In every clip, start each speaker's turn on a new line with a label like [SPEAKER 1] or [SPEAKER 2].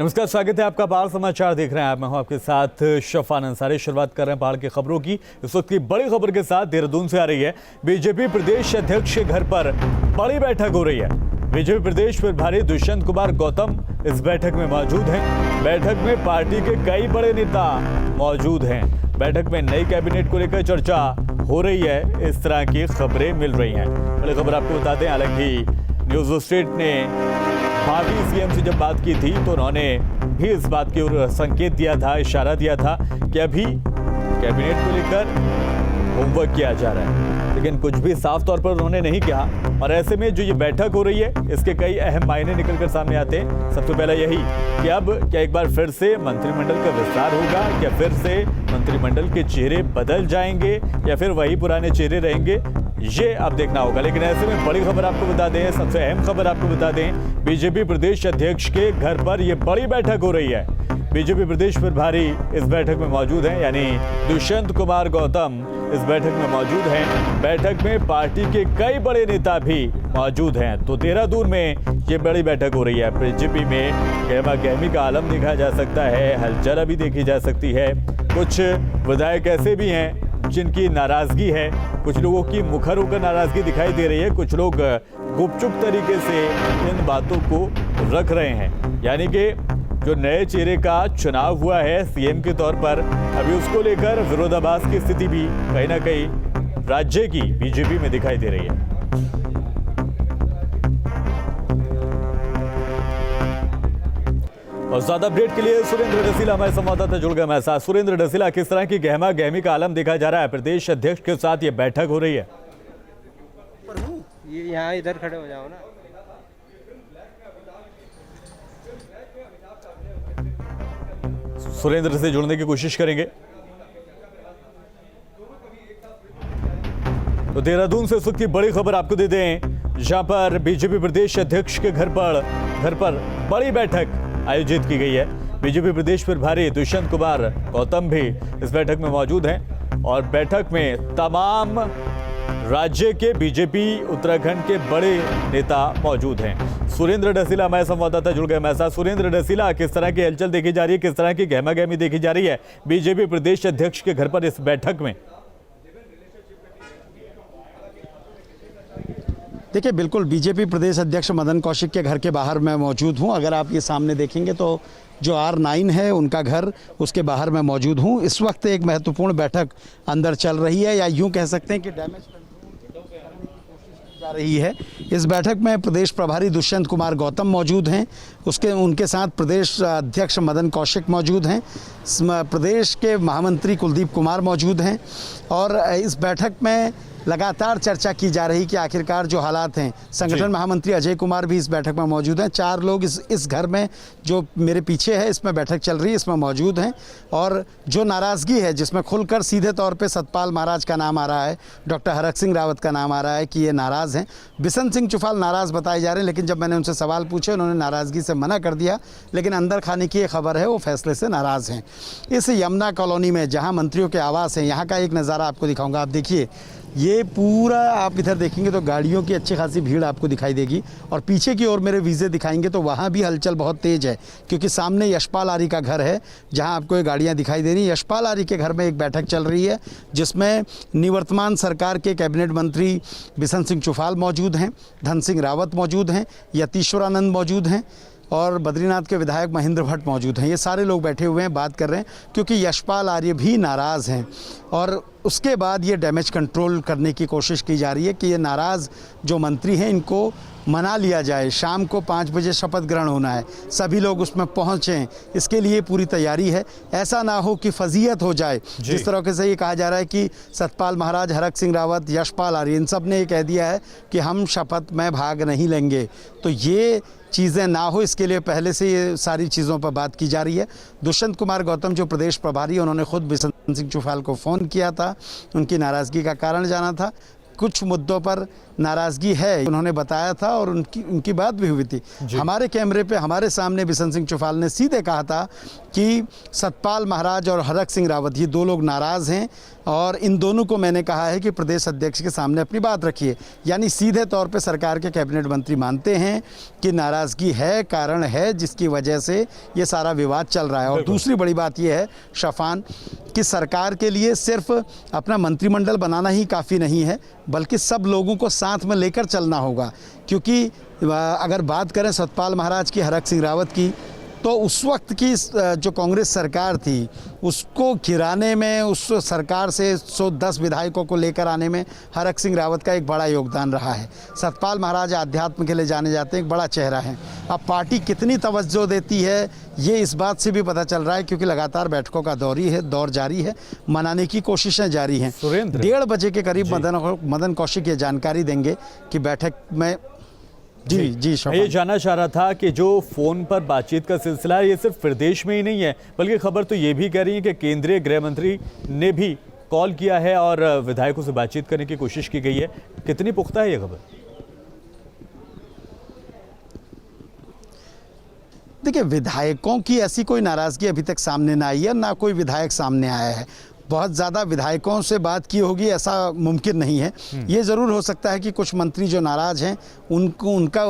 [SPEAKER 1] नमस्कार, स्वागत है आपका। पहाड़ समाचार देख रहे हैं आप। मैं हूं आपके साथ शफान अंसारी। शुरुआत कर रहे हैं पहाड़ की खबरों की। इस वक्त की बड़ी खबर के साथ देहरादून से आ रही है। बीजेपी प्रदेश अध्यक्ष के घर पर बड़ी बैठक हो रही है। बीजेपी प्रदेश प्रभारी दुष्यंत कुमार गौतम इस बैठक में मौजूद हैं। बैठक में पार्टी के कई बड़े नेता मौजूद हैं। बैठक में नई कैबिनेट को लेकर चर्चा हो रही है, इस तरह की खबरें मिल रही हैं। बड़ी खबर आपको बता दें, हालांकि न्यूज स्टेट ने भावी सीएम से जब बात की थी तो उन्होंने भी इस बात की ओर संकेत दिया था, इशारा दिया था कि अभी कैबिनेट को लेकर होमवर्क किया जा रहा है, लेकिन कुछ भी साफ तौर पर उन्होंने नहीं कहा। और ऐसे में जो ये बैठक हो रही है, इसके कई अहम मायने निकलकर सामने आते हैं। सबसे पहला यही कि अब क्या एक बार फिर से मंत्रिमंडल का विस्तार होगा, क्या फिर से मंत्रिमंडल के चेहरे बदल जाएंगे या फिर वही पुराने चेहरे रहेंगे, ये अब देखना होगा। लेकिन ऐसे में बड़ी खबर आपको बता दें, सबसे अहम खबर आपको बता दें, बीजेपी प्रदेश अध्यक्ष के घर पर यह बड़ी बैठक हो रही है। बीजेपी प्रदेश प्रभारी इस बैठक में मौजूद हैं, यानी दुष्यंत कुमार गौतम इस बैठक में मौजूद हैं। बैठक में पार्टी के कई बड़े नेता भी मौजूद हैं। तो देहरादून में ये बड़ी बैठक हो रही है। बीजेपी में गहमा गहमी का आलम देखा जा सकता है, हलचल अभी देखी जा सकती है। कुछ विधायक ऐसे भी हैं जिनकी नाराजगी है, कुछ लोगों की मुखर होकर नाराजगी दिखाई दे रही है, कुछ लोग गुपचुप तरीके से इन बातों को रख रहे हैं। यानी कि जो नए चेहरे का चुनाव हुआ है सीएम के तौर पर, अभी उसको लेकर विरोधाभास की स्थिति भी कहीं ना कहीं राज्य की बीजेपी में दिखाई दे रही है। और ज्यादा अपडेट के लिए सुरेंद्र ढसीला हमारे संवाददाता जुड़ गए हमारे साथ। सुरेंद्र ढसीला, किस तरह की गहमा गहमी का आलम देखा जा रहा है? प्रदेश अध्यक्ष के साथ ये बैठक हो रही है।
[SPEAKER 2] ये यहाँ इधर खड़े हो जाओ ना।
[SPEAKER 1] सुरेंद्र से जुड़ने की कोशिश करेंगे। तो देहरादून से इस वक्त की बड़ी खबर आपको दे दें, जहां पर बीजेपी प्रदेश अध्यक्ष के घर पर बड़ी बैठक आयोजित की गई है। बीजेपी प्रदेश प्रभारी दुष्यंत कुमार गौतम भी इस बैठक में मौजूद हैं और बैठक में तमाम राज्य के बीजेपी उत्तराखंड के बड़े नेता मौजूद हैं। सुरेंद्र ढसीला हमारे संवाददाता जुड़ गए हमारे साथ। सुरेंद्र ढसीला, किस तरह की हलचल देखी जा रही है, किस तरह की गहमा गहमी देखी जा रही है बीजेपी प्रदेश अध्यक्ष के घर पर इस बैठक में?
[SPEAKER 3] देखिए, बिल्कुल बीजेपी प्रदेश अध्यक्ष मदन कौशिक के घर के बाहर मैं मौजूद हूं। अगर आप ये सामने देखेंगे तो जो R9 है उनका घर, उसके बाहर मैं मौजूद हूं। इस वक्त एक महत्वपूर्ण बैठक अंदर चल रही है, या यूं कह सकते हैं कि डैमेज जा रही है। इस बैठक में प्रदेश प्रभारी दुष्यंत कुमार गौतम मौजूद हैं, उनके साथ प्रदेश अध्यक्ष मदन कौशिक मौजूद हैं, प्रदेश के महामंत्री कुलदीप कुमार मौजूद हैं। और इस बैठक में लगातार चर्चा की जा रही कि आखिरकार जो हालात हैं, संगठन महामंत्री अजय कुमार भी इस बैठक में मौजूद हैं। 4 लोग इस घर में, जो मेरे पीछे है, इसमें बैठक चल रही है, इसमें मौजूद हैं। और जो नाराज़गी है, जिसमें खुलकर सीधे तौर पे सतपाल महाराज का नाम आ रहा है, डॉक्टर हरक सिंह रावत का नाम आ रहा है कि ये नाराज़ हैं। बिशन सिंह चुफाल नाराज़ बताए जा रहे हैं, लेकिन जब मैंने उनसे सवाल पूछे, उन्होंने नाराज़गी से मना कर दिया। लेकिन अंदर खाने की ये खबर है, वो फैसले से नाराज़ हैं। इस यमुना कॉलोनी में जहाँ मंत्रियों के आवास हैं, यहाँ का एक नज़ारा आपको दिखाऊँगा। आप देखिए, ये पूरा आप इधर देखेंगे तो गाड़ियों की अच्छी खासी भीड़ आपको दिखाई देगी। और पीछे की ओर मेरे वीज़े दिखाएंगे तो वहाँ भी हलचल बहुत तेज़ है, क्योंकि सामने यशपाल आर्य का घर है, जहाँ आपको ये गाड़ियाँ दिखाई दे रही हैं। यशपाल आर्य के घर में एक बैठक चल रही है, जिसमें निवर्तमान सरकार के कैबिनेट मंत्री बिशन सिंह चुफाल मौजूद हैं, धन सिंह रावत मौजूद हैं, यतीश्वरानंद मौजूद हैं और बद्रीनाथ के विधायक महेंद्र भट्ट मौजूद हैं। ये सारे लोग बैठे हुए हैं, बात कर रहे हैं, क्योंकि यशपाल आर्य भी नाराज़ हैं। और उसके बाद ये डैमेज कंट्रोल करने की कोशिश की जा रही है कि ये नाराज़ जो मंत्री हैं, इनको मना लिया जाए। शाम को 5 बजे शपथ ग्रहण होना है, सभी लोग उसमें पहुँचें, इसके लिए पूरी तैयारी है। ऐसा ना हो कि फजीयत हो जाए। जिस तरह से ये कहा जा रहा है कि सतपाल महाराज, हरक सिंह रावत, यशपाल आर्य, इन सब ने ये कह दिया है कि हम शपथ में भाग नहीं लेंगे। तो ये चीज़ें ना हो, इसके लिए पहले से ये सारी चीज़ों पर बात की जा रही है। दुष्यंत कुमार गौतम जो प्रदेश प्रभारी, उन्होंने खुद बिशन सिंह चुफाल को फ़ोन किया था, उनकी नाराज़गी का कारण जाना था। कुछ मुद्दों पर नाराज़गी है उन्होंने बताया था और उनकी बात भी हुई थी। हमारे कैमरे पे हमारे सामने बिशन सिंह चुफाल ने सीधे कहा था कि सतपाल महाराज और हरक सिंह रावत ये दो लोग नाराज़ हैं और इन दोनों को मैंने कहा है कि प्रदेश अध्यक्ष के सामने अपनी बात रखिए। यानी सीधे तौर पे सरकार के कैबिनेट मंत्री मानते हैं कि नाराज़गी है, कारण है जिसकी वजह से ये सारा विवाद चल रहा है। और दूसरी बड़ी बात ये है शफान कि सरकार के लिए सिर्फ अपना मंत्रिमंडल बनाना ही काफ़ी नहीं है, बल्कि सब लोगों को साथ में लेकर चलना होगा। क्योंकि अगर बात करें सतपाल महाराज की, हरक सिंह रावत की, तो उस वक्त की जो कांग्रेस सरकार थी उसको गिराने में, उस सरकार से 110 विधायकों को लेकर आने में हरक सिंह रावत का एक बड़ा योगदान रहा है। सतपाल महाराज अध्यात्म के लिए जाने जाते हैं, एक बड़ा चेहरा है। अब पार्टी कितनी तवज्जो देती है ये इस बात से भी पता चल रहा है, क्योंकि लगातार बैठकों का दौर जारी है, मनाने की कोशिशें जारी हैं। 1:30 बजे के करीब मदन कौशिक ये जानकारी देंगे कि बैठक में जी
[SPEAKER 1] ये जानना चाह रहा था कि जो फोन पर बातचीत का सिलसिला है ये सिर्फ प्रदेश में ही नहीं है, बल्कि खबर तो ये भी कह रही है कि केंद्रीय गृह मंत्री ने भी कॉल किया है और विधायकों से बातचीत करने की कोशिश की गई है। कितनी पुख्ता है ये खबर?
[SPEAKER 3] देखिए, विधायकों की ऐसी कोई नाराज़गी अभी तक सामने ना आई है, ना कोई विधायक सामने आया है। बहुत ज़्यादा विधायकों से बात की होगी ऐसा मुमकिन नहीं है। ये ज़रूर हो सकता है कि कुछ मंत्री जो नाराज़ हैं उनका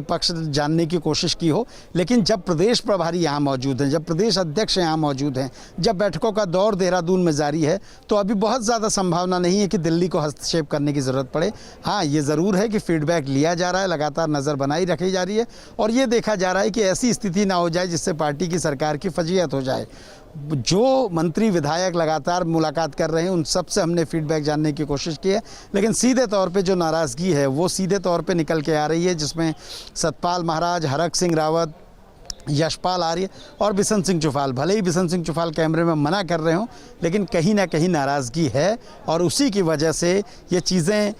[SPEAKER 3] पक्ष जानने की कोशिश की हो, लेकिन जब प्रदेश प्रभारी यहाँ मौजूद हैं, जब प्रदेश अध्यक्ष यहाँ मौजूद हैं, जब बैठकों का दौर देहरादून में जारी है, तो अभी बहुत ज़्यादा संभावना नहीं है कि दिल्ली को हस्तक्षेप करने की ज़रूरत पड़े। हाँ, ये ज़रूर है कि फीडबैक लिया जा रहा है, लगातार नज़र बनाई रखी जा रही है और ये देखा जा रहा है कि ऐसी स्थिति ना हो जाए जिससे पार्टी की सरकार की फजीहत हो जाए। जो मंत्री विधायक लगातार मुलाकात कर रहे हैं उन सब से हमने फीडबैक जानने की कोशिश की है, लेकिन सीधे तौर पे जो नाराज़गी है वो सीधे तौर पे निकल के आ रही है, जिसमें सतपाल महाराज, हरक सिंह रावत, यशपाल आर्य और बिशन सिंह चुफाल, भले ही बिशन सिंह चुफाल कैमरे में मना कर रहे हों, लेकिन कहीं ना कहीं नाराज़गी है और उसी की वजह से ये चीज़ें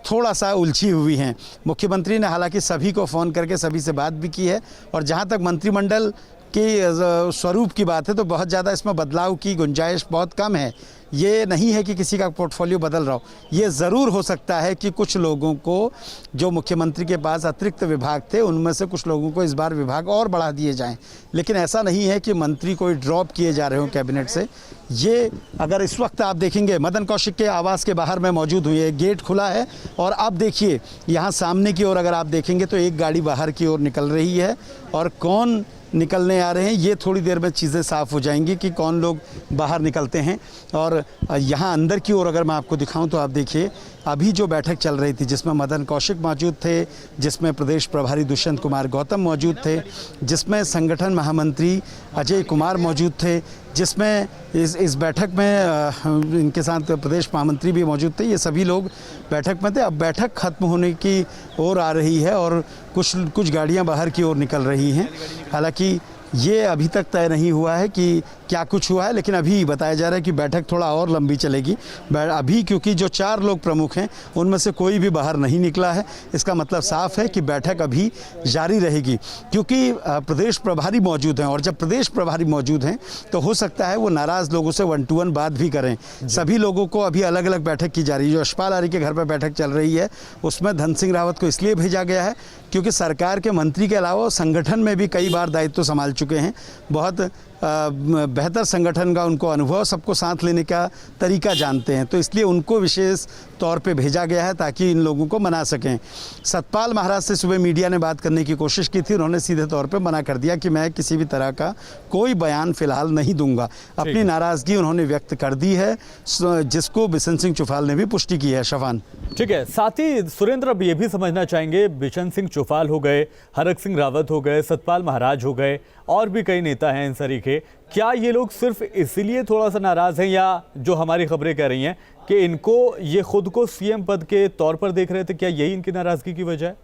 [SPEAKER 3] थोड़ा सा उलझी हुई हैं। मुख्यमंत्री ने हालांकि सभी को फ़ोन करके सभी से बात भी की है और जहाँ तक मंत्रिमंडल के स्वरूप की बात है तो बहुत ज़्यादा इसमें बदलाव की गुंजाइश बहुत कम है। ये नहीं है कि किसी का पोर्टफोलियो बदल रहा हो। ये ज़रूर हो सकता है कि कुछ लोगों को जो मुख्यमंत्री के पास अतिरिक्त विभाग थे उनमें से कुछ लोगों को इस बार विभाग और बढ़ा दिए जाएं, लेकिन ऐसा नहीं है कि मंत्री कोई ड्रॉप किए जा रहे हो कैबिनेट से। ये अगर इस वक्त आप देखेंगे मदन कौशिक के आवास के बाहर में मौजूद हुई है, गेट खुला है और अब देखिए यहाँ सामने की ओर अगर आप देखेंगे तो एक गाड़ी बाहर की ओर निकल रही है और कौन निकलने आ रहे हैं ये थोड़ी देर में चीज़ें साफ़ हो जाएंगी कि कौन लोग बाहर निकलते हैं। और यहाँ अंदर की ओर अगर मैं आपको दिखाऊं तो आप देखिए अभी जो बैठक चल रही थी जिसमें मदन कौशिक मौजूद थे, जिसमें प्रदेश प्रभारी दुष्यंत कुमार गौतम मौजूद थे, जिसमें संगठन महामंत्री अजय कुमार मौजूद थे, जिसमें इस बैठक में इनके साथ प्रदेश महामंत्री भी मौजूद थे। ये सभी लोग बैठक में थे। अब बैठक खत्म होने की ओर आ रही है और कुछ गाड़ियां बाहर की ओर निकल रही हैं। हालांकि ये अभी तक तय नहीं हुआ है कि क्या कुछ हुआ है, लेकिन अभी बताया जा रहा है कि बैठक थोड़ा और लंबी चलेगी अभी, क्योंकि जो 4 लोग प्रमुख हैं उनमें से कोई भी बाहर नहीं निकला है। इसका मतलब साफ है कि बैठक अभी जारी रहेगी, क्योंकि प्रदेश प्रभारी मौजूद हैं और जब प्रदेश प्रभारी मौजूद हैं तो हो सकता है वो नाराज़ लोगों से 1-to-1 बात भी करें। सभी लोगों को अभी अलग अलग बैठक की जा रही है। जो यशपाल आर्य के घर पर बैठक चल रही है उसमें धन सिंह रावत को इसलिए भेजा गया है क्योंकि सरकार के मंत्री के अलावा संगठन में भी कई बार दायित्व संभाल चुके हैं। बहुत बेहतर संगठन का उनको अनुभव, सबको साथ लेने का तरीका जानते हैं, तो इसलिए उनको विशेष तौर पे भेजा गया है ताकि इन लोगों को मना सकें। सतपाल महाराज से सुबह मीडिया ने बात करने की कोशिश की थी, उन्होंने सीधे तौर पे मना कर दिया कि मैं किसी भी तरह का कोई बयान फिलहाल नहीं दूंगा। अपनी नाराज़गी उन्होंने व्यक्त कर दी है, जिसको बिशन सिंह चुफाल ने भी पुष्टि की है। शफान,
[SPEAKER 1] ठीक है। साथ ही सुरेंद्र अब ये भी समझना चाहेंगे, बिशन सिंह चुफाल हो गए, हरक सिंह रावत हो गए, सतपाल महाराज हो गए और भी कई नेता हैं इन तरीके, क्या ये लोग सिर्फ इसीलिए थोड़ा सा नाराज हैं या जो हमारी खबरें कह रही हैं कि इनको ये खुद को सीएम पद के तौर पर देख रहे थे, क्या यही इनकी नाराजगी की वजह है?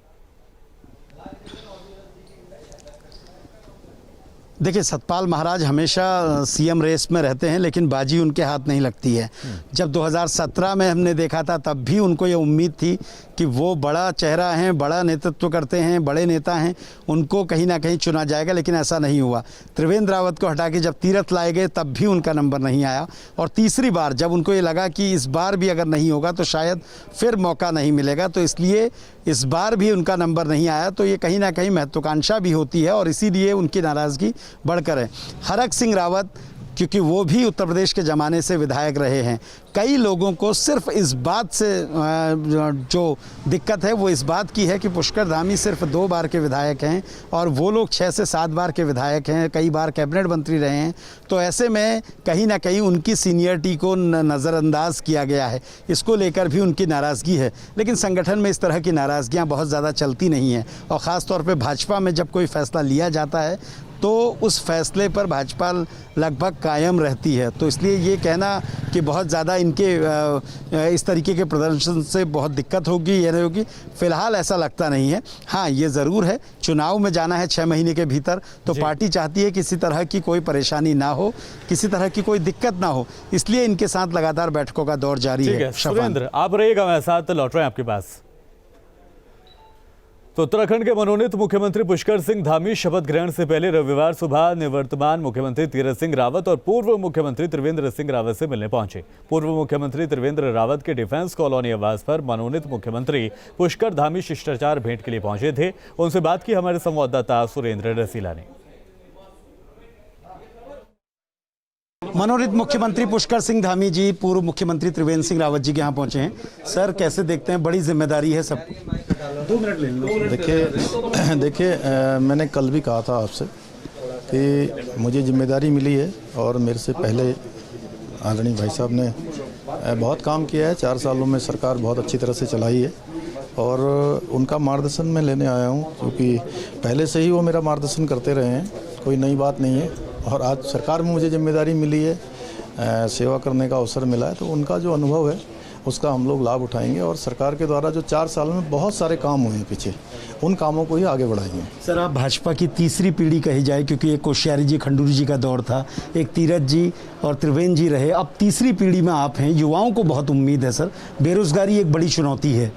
[SPEAKER 3] देखिए, सतपाल महाराज हमेशा सीएम रेस में रहते हैं, लेकिन बाजी उनके हाथ नहीं लगती है। जब 2017 में हमने देखा था, तब भी उनको ये उम्मीद थी कि वो बड़ा चेहरा हैं, बड़ा नेतृत्व करते हैं, बड़े नेता हैं, उनको कहीं ना कहीं चुना जाएगा, लेकिन ऐसा नहीं हुआ। त्रिवेंद्र रावत को हटा के जब तीरथ लाए गए, तब भी उनका नंबर नहीं आया। और तीसरी बार जब उनको ये लगा कि इस बार भी अगर नहीं होगा तो शायद फिर मौका नहीं मिलेगा, तो इसलिए इस बार भी उनका नंबर नहीं आया। तो ये कहीं ना कहीं महत्वाकांक्षा भी होती है और इसीलिए उनकी नाराज़गी बढ़कर है। हरक सिंह रावत, क्योंकि वो भी उत्तर प्रदेश के ज़माने से विधायक रहे हैं, कई लोगों को सिर्फ इस बात से जो दिक्कत है वो इस बात की है कि पुष्कर धामी सिर्फ 2 बार के विधायक हैं और वो लोग 6 से 7 बार के विधायक हैं, कई बार कैबिनेट मंत्री रहे हैं। तो ऐसे में कहीं ना कहीं उनकी सीनियरिटी को नज़रअंदाज किया गया है, इसको लेकर भी उनकी नाराज़गी है। लेकिन संगठन में इस तरह की नाराज़गियाँ बहुत ज़्यादा चलती नहीं हैं और ख़ास तौर पर भाजपा में जब कोई फ़ैसला लिया जाता है तो उस फैसले पर भाजपा लगभग कायम रहती है। तो इसलिए ये कहना कि बहुत ज़्यादा इनके इस तरीके के प्रदर्शन से बहुत दिक्कत होगी, ये नहीं होगी, फ़िलहाल ऐसा लगता नहीं है। हाँ, ये ज़रूर है, चुनाव में जाना है 6 महीने के भीतर, तो पार्टी चाहती है किसी तरह की कोई परेशानी ना हो, किसी तरह की कोई दिक्कत ना हो, इसलिए इनके साथ लगातार बैठकों का दौर जारी है।
[SPEAKER 1] सुरेंद्र, आप रहिएगा, मेरे साथ लौट रहे हैं आपके पास। तो उत्तराखंड के मनोनीत मुख्यमंत्री पुष्कर सिंह धामी शपथ ग्रहण से पहले रविवार सुबह निवर्तमान मुख्यमंत्री तीरथ सिंह रावत और पूर्व मुख्यमंत्री त्रिवेंद्र सिंह रावत से मिलने पहुंचे। पूर्व मुख्यमंत्री त्रिवेंद्र रावत के डिफेंस कॉलोनी आवास पर मनोनीत मुख्यमंत्री पुष्कर धामी शिष्टाचार भेंट के लिए पहुंचे थे। उनसे बात की हमारे संवाददाता सुरेंद्र रसीला ने।
[SPEAKER 3] मनोनीत मुख्यमंत्री पुष्कर सिंह धामी जी पूर्व मुख्यमंत्री त्रिवेंद्र सिंह रावत जी के यहाँ पहुंचे हैं। सर, कैसे देखते हैं, बड़ी जिम्मेदारी है सब। 2 मिनट ले लीजिए।
[SPEAKER 2] देखिए, मैंने कल भी कहा था आपसे कि मुझे जिम्मेदारी मिली है और मेरे से पहले आदरणीय भाई साहब ने बहुत काम किया है। 4 सालों में सरकार बहुत अच्छी तरह से चलाई है और उनका मार्गदर्शन मैं लेने आया हूँ, क्योंकि पहले से ही वो मेरा मार्गदर्शन करते रहे हैं, कोई नई बात नहीं है। और आज सरकार में मुझे जिम्मेदारी मिली है, सेवा करने का अवसर मिला है, तो उनका जो अनुभव है उसका हम लोग लाभ उठाएंगे और सरकार के द्वारा जो 4 साल में बहुत सारे काम हुए हैं पीछे, उन कामों को ही आगे बढ़ाएंगे।
[SPEAKER 3] सर, आप भाजपा की तीसरी पीढ़ी कही जाए, क्योंकि एक कोश्यारी जी, खंडूरी जी का दौर था, एक तीरथ जी और त्रिवेंद्र जी रहे, अब तीसरी पीढ़ी में आप हैं। युवाओं को बहुत उम्मीद है सर, बेरोजगारी एक बड़ी चुनौती है।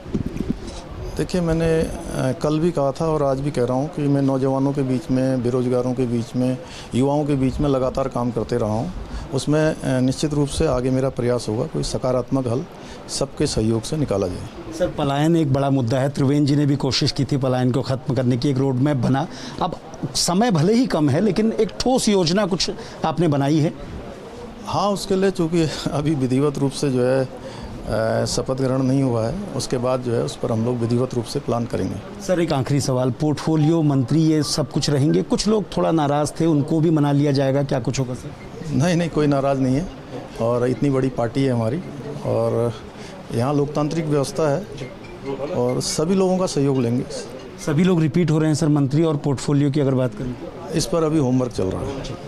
[SPEAKER 2] देखिए, मैंने कल भी कहा था और आज भी कह रहा हूँ कि मैं नौजवानों के बीच में, बेरोजगारों के बीच में, युवाओं के बीच में लगातार काम करते रहा हूँ। उसमें निश्चित रूप से आगे मेरा प्रयास होगा, कोई सकारात्मक हल सबके सहयोग से निकाला जाए।
[SPEAKER 3] सर, पलायन एक बड़ा मुद्दा है, त्रिवेंद्र जी ने भी कोशिश की थी पलायन को ख़त्म करने की, एक रोड मैप बना। अब समय भले ही कम है, लेकिन एक ठोस योजना कुछ आपने बनाई है?
[SPEAKER 2] हाँ, उसके लिए चूँकि अभी विधिवत रूप से जो है शपथ ग्रहण नहीं हुआ है, उसके बाद जो है उस पर हम लोग विधिवत रूप से प्लान करेंगे।
[SPEAKER 3] सर, एक आखिरी सवाल, पोर्टफोलियो मंत्री ये सब कुछ रहेंगे, कुछ लोग थोड़ा नाराज़ थे, उनको भी मना लिया जाएगा, क्या कुछ होगा सर?
[SPEAKER 2] नहीं, कोई नाराज़ नहीं है और इतनी बड़ी पार्टी है हमारी और यहाँ लोकतांत्रिक व्यवस्था है और सभी लोगों का सहयोग लेंगे।
[SPEAKER 3] सभी लोग रिपीट हो रहे हैं सर मंत्री और पोर्टफोलियो की अगर बात करें?
[SPEAKER 2] इस पर अभी होमवर्क चल रहा है।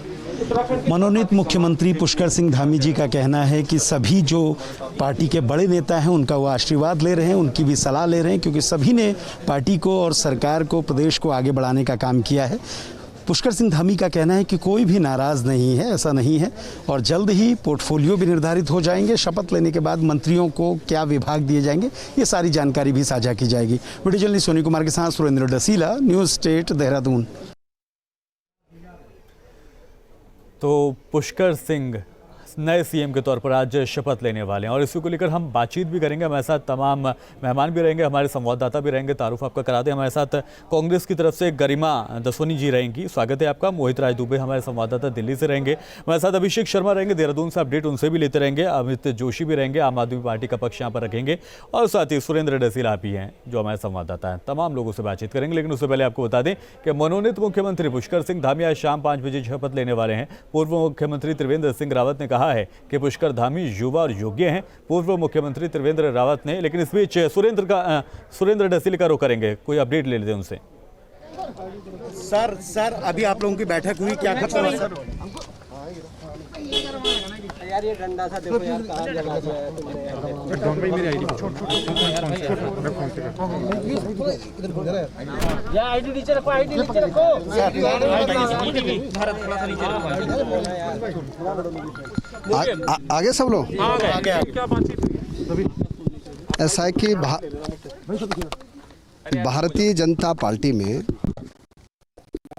[SPEAKER 3] मनोनीत मुख्यमंत्री पुष्कर सिंह धामी जी का कहना है कि सभी जो पार्टी के बड़े नेता हैं उनका वो आशीर्वाद ले रहे हैं, उनकी भी सलाह ले रहे हैं, क्योंकि सभी ने पार्टी को और सरकार को, प्रदेश को आगे बढ़ाने का काम किया है। पुष्कर सिंह धामी का कहना है कि कोई भी नाराज़ नहीं है, ऐसा नहीं है, और जल्द ही पोर्टफोलियो भी निर्धारित हो जाएंगे। शपथ लेने के बाद मंत्रियों को क्या विभाग दिए जाएंगे, ये सारी जानकारी भी साझा की जाएगी। वीडियो जर्नलिस्ट सोनी कुमार के साथ सुरेंद्र डसीला, न्यूज़ स्टेट, देहरादून।
[SPEAKER 1] तो पुष्कर सिंह नए सीएम के तौर पर आज शपथ लेने वाले हैं और इसी को लेकर हम बातचीत भी करेंगे। हमारे साथ तमाम मेहमान भी रहेंगे, हमारे संवाददाता भी रहेंगे। तारुफ आपका करा दें, हमारे साथ कांग्रेस की तरफ से गरिमा दसोनी जी रहेंगी, स्वागत है आपका। मोहित राज दुबे हमारे संवाददाता दिल्ली से रहेंगे, हमारे साथ अभिषेक शर्मा रहेंगे देहरादून से, अपडेट उनसे भी लेते रहेंगे। अमित जोशी भी रहेंगे, आम आदमी पार्टी का पक्ष यहाँ पर रखेंगे, और साथ ही सुरेंद्र डसीला भी हैं जो हमारे संवाददाता हैं। तमाम लोगों से बातचीत करेंगे, लेकिन उससे पहले आपको बता दें कि मनोनीत मुख्यमंत्री पुष्कर सिंह धामी आज शाम 5 बजे शपथ लेने वाले हैं। पूर्व मुख्यमंत्री त्रिवेंद्र सिंह रावत ने कहा है कि पुष्कर धामी युवा और योग्य हैं। पूर्व मुख्यमंत्री त्रिवेंद्र रावत ने, लेकिन इस बीच सुरेंद्र डसीला का रुख करेंगे, कोई अपडेट ले लेते हैं उनसे।
[SPEAKER 3] सर अभी आप लोगों की बैठक हुई, क्या खत्म हुआ सर?
[SPEAKER 4] यार ये डंडा सा देखो यार कहाँ जला दिया है तुमने यार आईडी नीचे रखो आईडी नीचे रखो
[SPEAKER 5] आगे सब लोग ऐसा है कि भारतीय जनता पार्टी में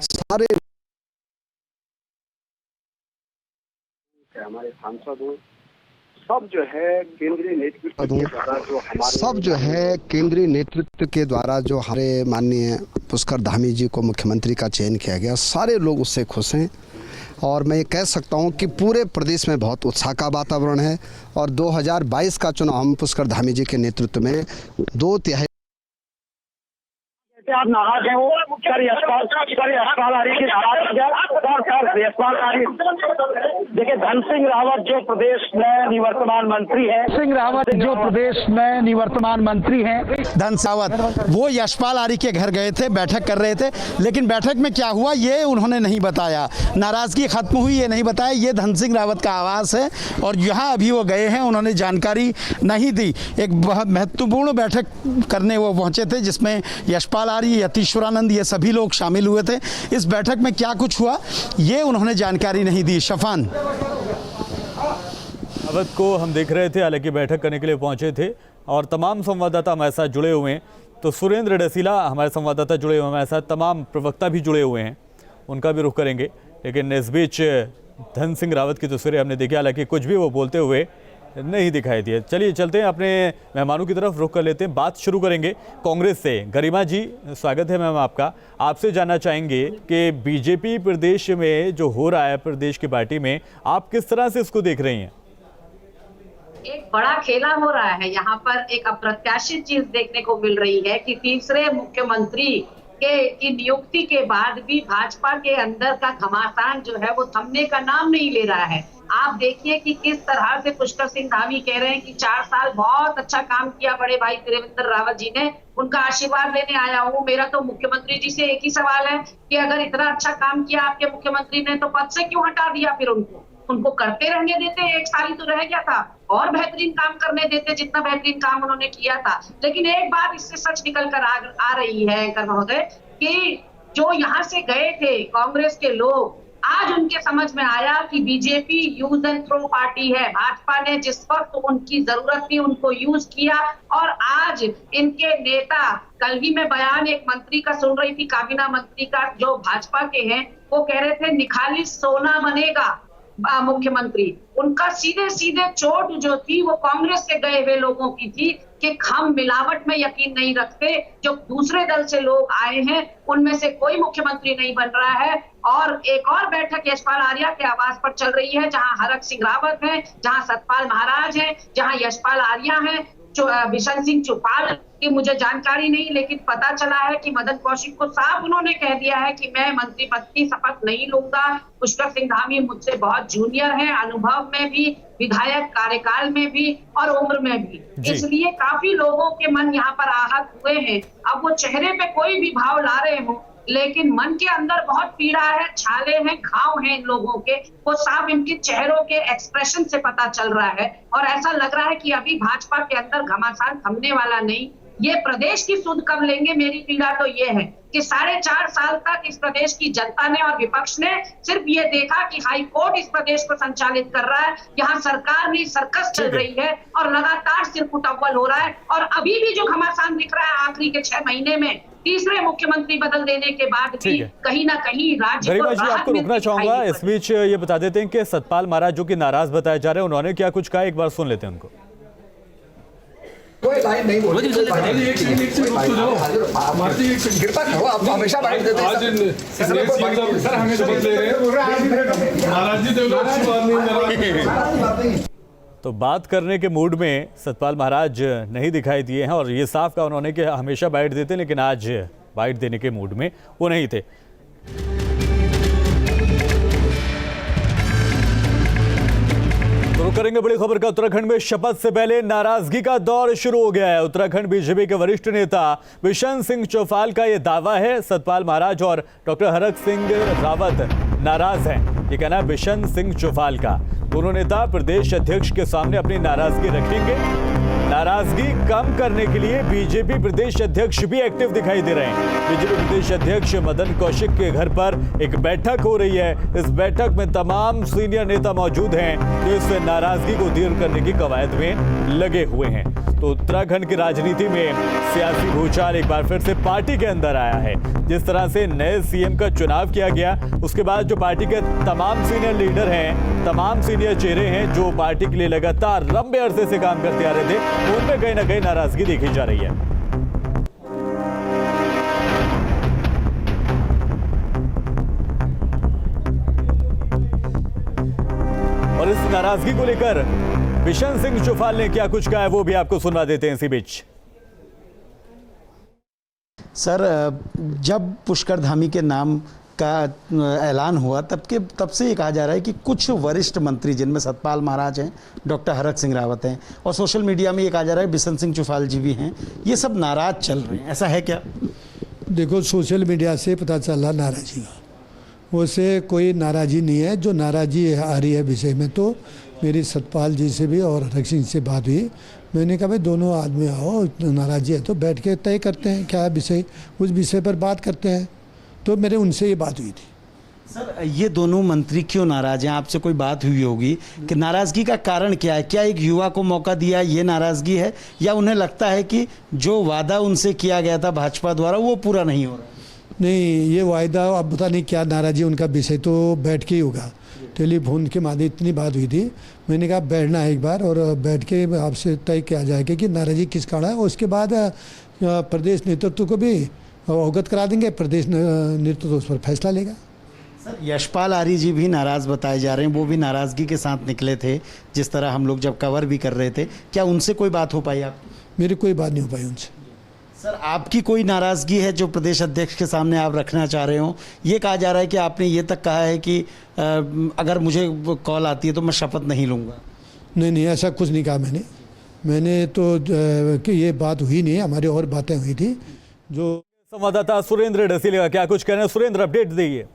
[SPEAKER 5] सारे
[SPEAKER 6] हमारे सांसद हो सब जो है केंद्रीय नेतृत्व के द्वारा जो हमारे
[SPEAKER 5] सब जो है केंद्रीय नेतृत्व के द्वारा जो हमारे माननीय पुष्कर धामी जी को मुख्यमंत्री का चयन किया गया, सारे लोग उससे खुश हैं। और मैं ये कह सकता हूं कि पूरे प्रदेश में बहुत उत्साह का वातावरण है। और 2022 का चुनाव हम पुष्कर धामी जी के नेतृत्व में 2/3
[SPEAKER 6] आप नाराज हैं वो सर यशपाल आ रही देखिए धन सिंह रावत जो प्रदेश में निवर्तमान मंत्री हैं
[SPEAKER 3] धन सावत वो यशपाल आर्य के घर गए थे, बैठक कर रहे थे, लेकिन बैठक में क्या हुआ ये उन्होंने नहीं बताया। नाराजगी खत्म हुई ये नहीं बताया। ये धन सिंह रावत का आवास है और यहाँ अभी वो गए हैं, उन्होंने जानकारी नहीं दी। एक बहुत महत्वपूर्ण बैठक करने वो पहुंचे थे जिसमें यशपाल आर्य, यतीश्वरानंद, ये सभी लोग शामिल हुए थे। इस बैठक में क्या कुछ हुआ ये उन्होंने जानकारी नहीं दी। शफान
[SPEAKER 1] रावत को हम देख रहे थे, हालांकि बैठक करने के लिए पहुंचे थे और तमाम संवाददाता हमारे साथ जुड़े हुए हैं। तो सुरेंद्र डसीला हमारे संवाददाता जुड़े हुए हैं हमारे साथ, तमाम प्रवक्ता भी जुड़े हुए हैं, उनका भी रुख करेंगे। लेकिन इस बीच धन सिंह रावत की तस्वीरें हमने देखी, हालांकि कुछ भी वो बोलते हुए नहीं दिखाई दिए। चलिए चलते हैं, अपने मेहमानों की तरफ रुख कर लेते हैं। बात शुरू करेंगे कांग्रेस से। गरिमा जी, स्वागत है मैम आपका। आपसे जानना चाहेंगे कि बीजेपी प्रदेश में जो हो रहा है प्रदेश की पार्टी में, आप किस तरह से इसको देख रही हैं?
[SPEAKER 7] एक बड़ा खेला हो रहा है यहाँ पर। एक अप्रत्याशित चीज देखने को मिल रही है कि तीसरे मुख्यमंत्री की नियुक्ति के बाद भी भाजपा के अंदर का घमासान जो है वो थमने का नाम नहीं ले रहा है। आप देखिए कि किस तरह से पुष्कर सिंह धामी कह रहे हैं कि 4 साल बहुत अच्छा काम किया बड़े भाई त्रिवेंद्र रावत जी ने, उनका आशीर्वाद लेने आया हूँ। मेरा तो मुख्यमंत्री जी से एक ही सवाल है कि अगर इतना अच्छा काम किया आपके मुख्यमंत्री ने तो पद से क्यों हटा दिया? फिर उनको करते रहने देते। 1 साल ही तो रह गया था, और बेहतरीन काम करने देते जितना बेहतरीन काम उन्होंने किया था। लेकिन एक बात इससे सच निकल कर आ रही है एंकर महोदय कि जो यहाँ से गए थे कांग्रेस के लोग, आज उनके समझ में आया कि BJP use and throw party है। भाजपा ने जिस वक्त उनकी जरूरत थी उनको यूज किया, और आज इनके नेता, कल ही मैं बयान एक मंत्री का सुन रही थी, काबीना मंत्री का, जो भाजपा के हैं, वो कह रहे थे निखालिस सोना बनेगा मुख्यमंत्री। उनका सीधे सीधे चोट जो थी वो कांग्रेस से गए हुए लोगों की थी कि हम मिलावट में यकीन नहीं रखते। जो दूसरे दल से लोग आए हैं उनमें से कोई मुख्यमंत्री नहीं बन रहा है। और एक और बैठक यशपाल आर्य के आवास पर चल रही है, जहां हरक सिंह रावत है, जहां सतपाल महाराज है, जहां यशपाल आर्य है, बिशन सिंह चौपाल की मुझे जानकारी नहीं, लेकिन पता चला है कि मदन कौशिक को साफ उन्होंने कह दिया है कि मैं मंत्री पद की शपथ नहीं लूंगा। पुष्कर सिंह धामी मुझसे बहुत जूनियर है, अनुभव में भी, विधायक कार्यकाल में भी और उम्र में भी, इसलिए काफी लोगों के मन यहाँ पर आहत हुए हैं। अब वो चेहरे पे कोई भी भाव ला रहे हो, लेकिन मन के अंदर बहुत पीड़ा है, छाले हैं, घाव हैं इन लोगों के, वो साफ इनके चेहरों के एक्सप्रेशन से पता चल रहा है। और ऐसा लग रहा है कि अभी भाजपा के अंदर घमासान थमने वाला नहीं। ये प्रदेश की सुध कब लेंगे, मेरी पीड़ा तो ये है कि 4.5 साल तक इस प्रदेश की जनता ने और विपक्ष ने सिर्फ ये देखा कि हाई कोर्ट इस प्रदेश को संचालित कर रहा है, यहाँ सरकार में सर्कस चल रही है और लगातार सिर कुटव्वल हो रहा है। और अभी भी जो घमासान दिख रहा है आखिरी के 6 महीने में, तीसरे मुख्यमंत्री बदल देने के बाद भी कहीं ना कहीं राज्य को
[SPEAKER 1] जी, आपको रुकना चाहूंगा। इस बीच ये बता देते हैं कि सतपाल महाराज जो कि नाराज बताए जा रहे हैं, उन्होंने क्या कुछ कहा, एक बार सुन लेते हैं उनको।
[SPEAKER 8] कोई लाइन नहीं बोली, गिरता कहो, आप हमेशा बाइट देते हैं।
[SPEAKER 1] तो बात करने के मूड में सतपाल महाराज नहीं दिखाई दिए हैं, और ये साफ कहा उन्होंने कि हमेशा बाइट देते, लेकिन आज बाइट देने के मूड में वो नहीं थे। शुरू करेंगे बड़ी खबर का। उत्तराखंड में शपथ से पहले नाराजगी का दौर शुरू हो गया है। उत्तराखंड बीजेपी के वरिष्ठ नेता बिशन सिंह चौपाल का यह दावा है, सतपाल महाराज और डॉक्टर हरक सिंह रावत नाराज हैं, ये कहना है बिशन सिंह चौपाल का। दोनों नेता प्रदेश अध्यक्ष के सामने अपनी नाराजगी रखेंगे। नाराजगी कम करने के लिए बीजेपी प्रदेश अध्यक्ष भी एक्टिव दिखाई दे रहे हैं। बीजेपी प्रदेश अध्यक्ष मदन कौशिक के घर पर एक बैठक हो रही है। इस बैठक में तमाम सीनियर नेता मौजूद हैं जो इस नाराजगी को दूर करने की कवायद में लगे हुए हैं। तो उत्तराखंड की राजनीति में सियासी भूचाल एक बार फिर से पार्टी के अंदर आया है। जिस तरह से नए सीएम का चुनाव किया गया, उसके बाद जो पार्टी के तमाम सीनियर लीडर हैं, तमाम सीनियर चेहरे हैं जो पार्टी के लिए लगातार लंबे अरसे से काम करते आ रहे थे, उनमें कहीं ना कहीं नाराजगी देखी जा रही है। और इस नाराजगी को लेकर बिशन सिंह चुफाल ने क्या कुछ कहा है वो भी आपको सुनवा देते हैं इसी बीच।
[SPEAKER 3] सर, जब पुष्कर धामी के नाम का ऐलान हुआ तब से ये कहा जा रहा है कि कुछ वरिष्ठ मंत्री, जिनमें सतपाल महाराज हैं, डॉक्टर हरक सिंह रावत हैं, और सोशल मीडिया में ये कहा जा रहा है बिशन सिंह चुफाल जी भी हैं, ये सब नाराज चल रहे हैं। ऐसा है क्या?
[SPEAKER 9] देखो, सोशल मीडिया से पता चल रहा नाराजी का, वैसे कोई नाराज़ी नहीं है। जो नाराज़ी आ रही है विषय में, तो मेरी सतपाल जी से भी और हरक सिंह से बात हुई। मैंने कहा भाई दोनों आदमी आओ, नाराज़ी है तो बैठ के तय करते हैं क्या विषय, उस विषय पर बात करते हैं। तो मेरे उनसे ये बात हुई थी।
[SPEAKER 3] सर, ये दोनों मंत्री क्यों नाराज हैं? आपसे कोई बात हुई होगी कि नाराज़गी का कारण क्या है? क्या एक युवा को मौका दिया ये नाराज़गी है, या उन्हें लगता है कि जो वादा उनसे किया गया था भाजपा द्वारा वो पूरा नहीं हो रहा?
[SPEAKER 9] नहीं, ये वायदा अब पता नहीं क्या नाराज़ी, उनका विषय तो बैठ के ही होगा। टेलीफोन के माध्यम इतनी बात हुई थी, मैंने कहा बैठना है एक बार और बैठ के आपसे तय किया जाएगा कि नाराज़गी किस कारण है। उसके बाद प्रदेश नेतृत्व को भी अवगत करा देंगे, प्रदेश नेतृत्व उस पर फैसला लेगा।
[SPEAKER 3] सर, यशपाल आर्य जी भी नाराज़ बताए जा रहे हैं, वो भी नाराज़गी के साथ निकले थे जिस तरह हम लोग जब कवर भी कर रहे थे। क्या उनसे कोई बात हो पाई? आप?
[SPEAKER 9] मेरी कोई बात नहीं हो पाई उनसे।
[SPEAKER 3] सर, आपकी कोई नाराज़गी है जो प्रदेश अध्यक्ष के सामने आप रखना चाह रहे हो? ये कहा जा रहा है कि आपने ये तक कहा है कि अगर मुझे कॉल आती है तो मैं शपथ नहीं लूँगा।
[SPEAKER 9] नहीं, ऐसा कुछ नहीं कहा मैंने तो कि ये बात हुई नहीं, हमारी और बातें हुई थी। जो
[SPEAKER 1] संवाददाता सुरेंद्र डसीले का क्या कुछ कहना है, सुरेंद्र अपडेट दीजिए।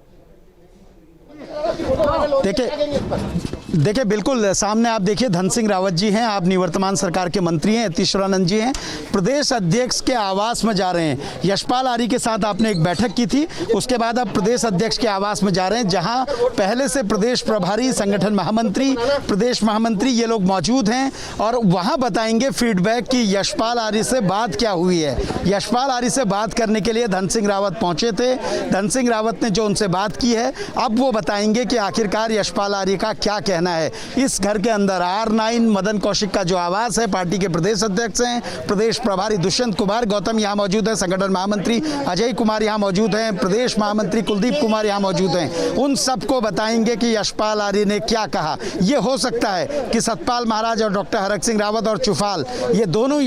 [SPEAKER 3] देखिए बिल्कुल सामने आप देखिए धन सिंह रावत जी हैं, आप निवर्तमान सरकार के मंत्री हैं, यतीश्वरानंद जी हैं, प्रदेश अध्यक्ष के आवास में जा रहे हैं। यशपाल आर्य के साथ आपने एक बैठक की थी, उसके बाद अब प्रदेश अध्यक्ष के आवास में जा रहे हैं, जहां पहले से प्रदेश प्रभारी, संगठन महामंत्री, प्रदेश महामंत्री ये लोग मौजूद हैं और वहां बताएंगे फीडबैक कि यशपाल आर्य से बात क्या हुई है। यशपाल आर्य से बात करने के लिए धन सिंह रावत पहुंचे थे। धन सिंह रावत ने जो उनसे बात की है, अब वो बताएंगे कि आखिरकार यशपाल आर्य का क्या कहना है। इस घर के अंदर R9 मदन कौशिक का जो आवास है, पार्टी के प्रदेश अध्यक्ष हैं, प्रदेश प्रभारी दुष्यंत कुमार गौतम यहाँ मौजूद है, संगठन महामंत्री अजय कुमार यहाँ मौजूद हैं, प्रदेश महामंत्री कुलदीप कुमार यहाँ मौजूद हैं। उन सबको बताएंगे कि यशपाल आर्य ने क्या कहा। ये हो सकता है कि सतपाल महाराज और डॉक्टर हरक सिंह रावत और चुफाल ये दोनों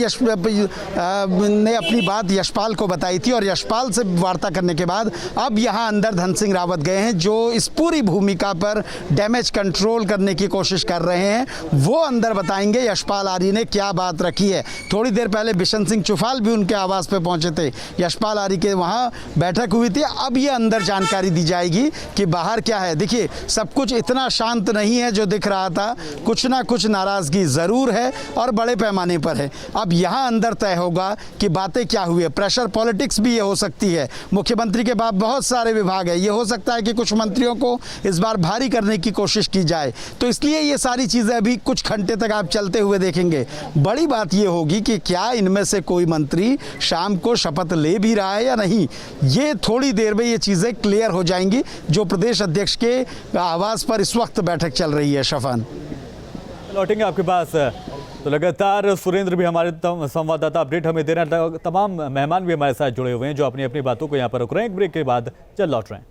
[SPEAKER 3] ने अपनी बात यशपाल को बताई थी और यशपाल से वार्ता करने के बाद अब यहाँ अंदर धन सिंह रावत गए हैं, जो इस पूरी भूमिका पर डैमेज कंट्रोल करने की कोशिश कर रहे हैं। वो अंदर बताएंगे यशपाल आर्य ने क्या बात रखी है। थोड़ी देर पहले बिशन सिंह चुफाल भी उनके आवास पे पहुंचे थे, यशपाल आर्य के वहां बैठक हुई थी। अब ये अंदर जानकारी दी जाएगी कि बाहर क्या है। देखिए, सब कुछ इतना शांत नहीं है जो दिख रहा था, कुछ ना कुछ नाराजगी जरूर है और बड़े पैमाने पर है। अब यहाँ अंदर तय होगा कि बातें क्या हुई है। प्रेशर पॉलिटिक्स भी ये हो सकती है। मुख्यमंत्री के बाद बहुत सारे विभाग है, ये हो सकता है कि कुछ मंत्रियों को इस बार भारी करने की कोशिश की जाए, तो इसलिए ये सारी चीज़ें अभी कुछ घंटे तक आप चलते हुए देखेंगे। बड़ी बात ये होगी कि क्या इनमें से कोई मंत्री शाम को शपथ ले भी रहा है या नहीं, ये थोड़ी देर में ये चीज़ें क्लियर हो जाएंगी, जो प्रदेश अध्यक्ष के आवास पर इस वक्त बैठक चल रही है। शफान,
[SPEAKER 1] लौटेंगे आपके पास। तो लगातार सुरेंद्र भी हमारे संवाददाता अपडेट हमें दे रहे हैं, तमाम मेहमान भी हमारे साथ जुड़े हुए हैं जो अपनी अपनी बातों को यहाँ पर रख रहे हैं। एक ब्रेक के बाद चल लौट रहे हैं।